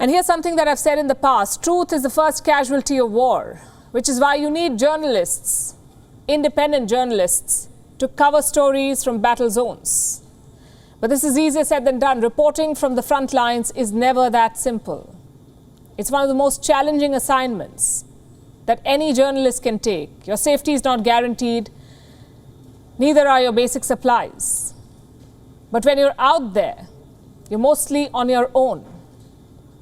And here's something that I've said in the past. Truth is the first casualty of war, which is why you need journalists, independent journalists, to cover stories from battle zones. But this is easier said than done. Reporting from the front lines is never that simple. It's one of the most challenging assignments that any journalist can take. Your safety is not guaranteed, neither are your basic supplies. But when you're out there, you're mostly on your own.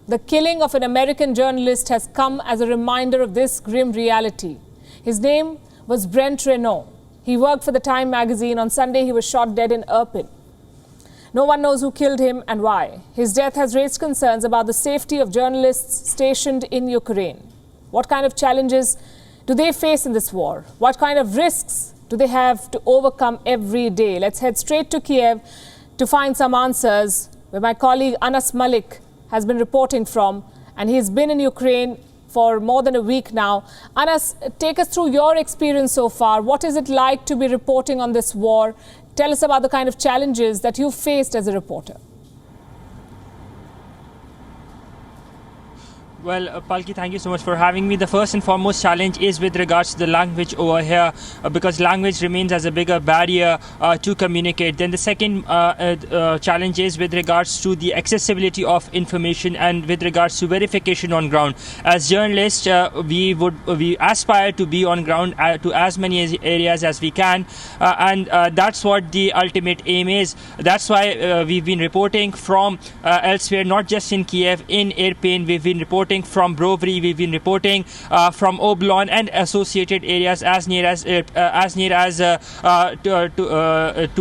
The killing of an American journalist has come as a reminder of this grim reality. His name was Brent Renaud. He worked for the Time magazine. On Sunday, he was shot dead in Irpin. No one knows who killed him and why. His death has raised concerns about the safety of journalists stationed in Ukraine. What kind of challenges do they face in this war? What kind of risks do they have to overcome every day? Let's head straight to Kyiv to find some answers, where my colleague Anas Mallick has been reporting from, and he's been in Ukraine for more than a week now. Anas, take us through your experience so far. What is it like to be reporting on this war? Tell us about the kind of challenges that you've faced as a reporter. Well, Palki, thank you so much for having me. The first and foremost challenge is with regards to the language over here, because language remains as a bigger barrier to communicate. Then the second challenge is with regards to the accessibility of information and with regards to verification on ground. As journalists, we aspire to be on ground to as many areas as we can, and that's what the ultimate aim is. That's why we've been reporting from elsewhere, not just in Kyiv, in Irpin. We've been reporting from Brovary, we've been reporting from Oblon and associated areas as near as to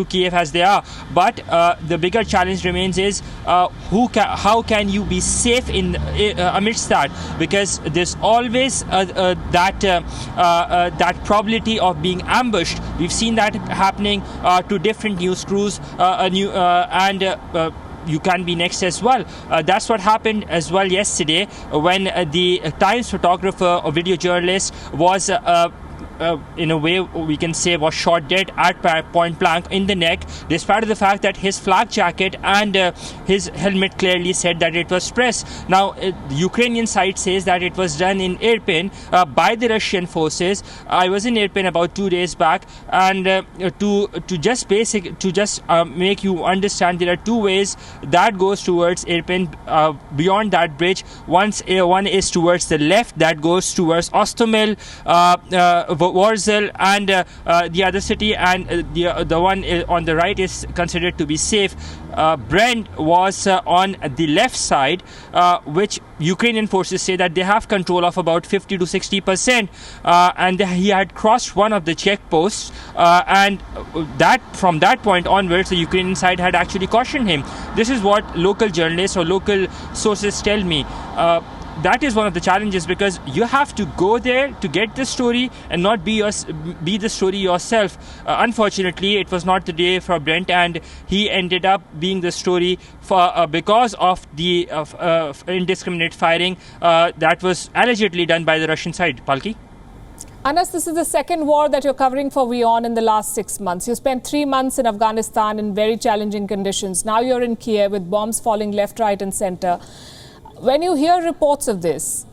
Kyiv as they are. But the bigger challenge remains is how can you be safe in amidst that, because there's always that probability of being ambushed. We've seen that happening to different news crews you can be next as well. That's what happened as well yesterday when the Times photographer or video journalist was in a way we can say was shot dead at point blank in the neck, despite of the fact that his flak jacket and his helmet clearly said that it was press. Now the Ukrainian side says that it was done in Irpin by the Russian forces. I was in Irpin about 2 days back, and to make you understand, there are two ways that goes towards Irpin beyond that bridge. One is towards the left, that goes towards Ostomil, Warzel and the other city, and the one on the right is considered to be safe. Brent was on the left side, which Ukrainian forces say that they have control of about 50 to 60%, and he had crossed one of the checkposts, and that from that point onwards the Ukrainian side had actually cautioned him. This is what local journalists or local sources tell me. That is one of the challenges, because you have to go there to get the story and not be the story yourself. Unfortunately, it was not the day for Brent, and he ended up being the story because of the indiscriminate firing that was allegedly done by the Russian side. Palki? Anas, this is the second war that you're covering for WION in the last 6 months. You spent 3 months in Afghanistan in very challenging conditions. Now you're in Kyiv with bombs falling left, right and center. When you hear reports of this,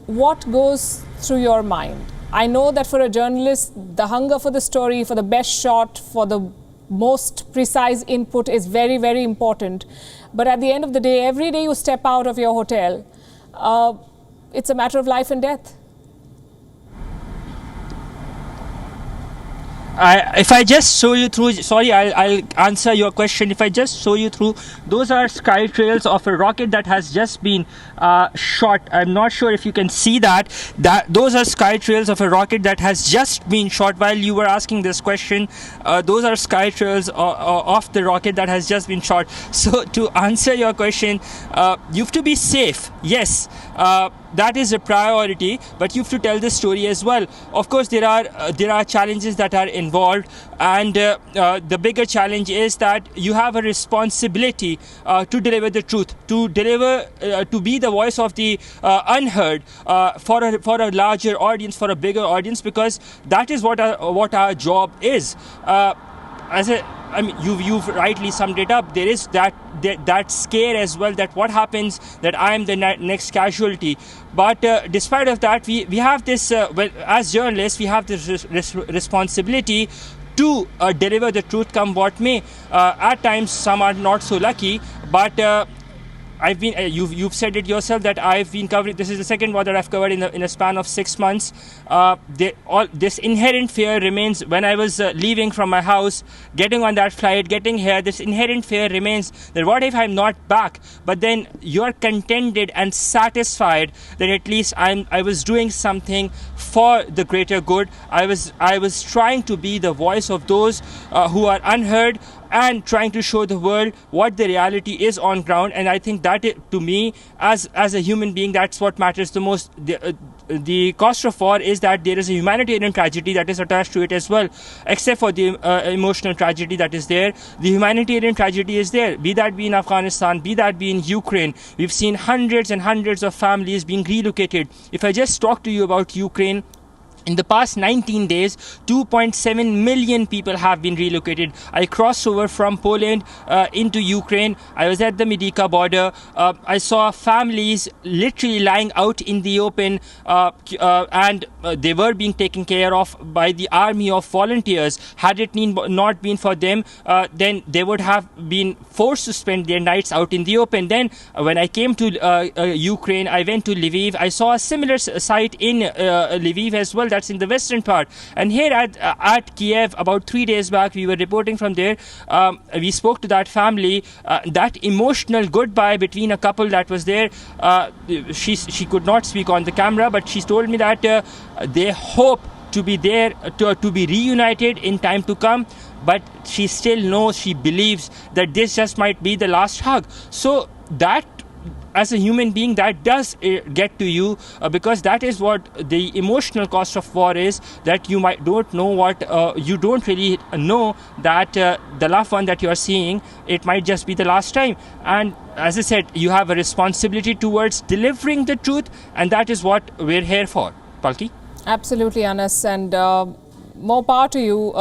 what goes through your mind? I know that for a journalist, the hunger for the story, for the best shot, for the most precise input is very, very important. But at the end of the day, every day you step out of your hotel, it's a matter of life and death. If I just show you through, I'll answer your question. If I just show you through, those are sky trails of a rocket that has just been shot. I'm not sure if you can see that. Those are sky trails of a rocket that has just been shot. While you were asking this question, those are sky trails of the rocket that has just been shot. So to answer your question, you have to be safe. Yes. That is a priority, but you have to tell the story as well. Of course, there are challenges that are involved, and the bigger challenge is that you have a responsibility to deliver the truth, to be the voice of the unheard for a larger audience, for a bigger audience, because that is what our job is. I mean, you've rightly summed it up. There is that scare as well, that what happens that I am the next casualty. But despite of that, we have this, well, as journalists, we have this responsibility to deliver the truth come what may. At times, some are not so lucky, but I've been. You've said it yourself that I've been covering. This is the second war that I've covered in a span of 6 months. This inherent fear remains. When I was leaving from my house, getting on that flight, getting here, this inherent fear remains. That what if I'm not back? But then you're contented and satisfied that at least I was doing something for the greater good. I was trying to be the voice of those who are unheard, and trying to show the world what the reality is on ground. And I think that, to me, as a human being, that's what matters the most. The cost of war is that there is a humanitarian tragedy that is attached to it as well. Except for the emotional tragedy that is there, the humanitarian tragedy is there. Be that be in Afghanistan, be that be in Ukraine. We've seen hundreds and hundreds of families being relocated. If I just talk to you about Ukraine, in the past 19 days, 2.7 million people have been relocated. I crossed over from Poland into Ukraine. I was at the Medica border. I saw families literally lying out in the open, and they were being taken care of by the army of volunteers. Had it not been for them, then they would have been forced to spend their nights out in the open. Then, when I came to Ukraine, I went to Lviv. I saw a similar site in Lviv as well. That's in the western part. And here at Kyiv, about 3 days back, we were reporting from there. We spoke to that family. That emotional goodbye between a couple that was there. She could not speak on the camera, but she told me that they hope to be there, to be reunited in time to come. But she still knows, she believes that this just might be the last hug. So that, as a human being, that does get to you, because that is what the emotional cost of war is, that you don't really know that the loved one that you are seeing, it might just be the last time. And as I said, you have a responsibility towards delivering the truth, and that is what we're here for. Palki? Absolutely, Anas, and more power to you.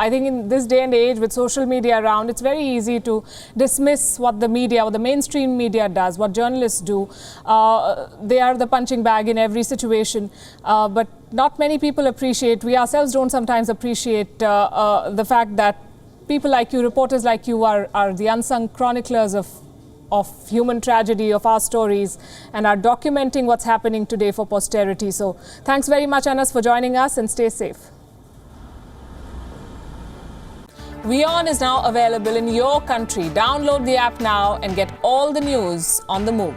I think in this day and age, with social media around, it's very easy to dismiss what the media, what the mainstream media does, what journalists do. They are the punching bag in every situation. But not many people appreciate, we ourselves don't sometimes appreciate the fact that people like you, reporters like you, are the unsung chroniclers of human tragedy, of our stories, and are documenting what's happening today for posterity. So thanks very much, Anas, for joining us, and stay safe. WION is now available in your country. Download the app now and get all the news on the move.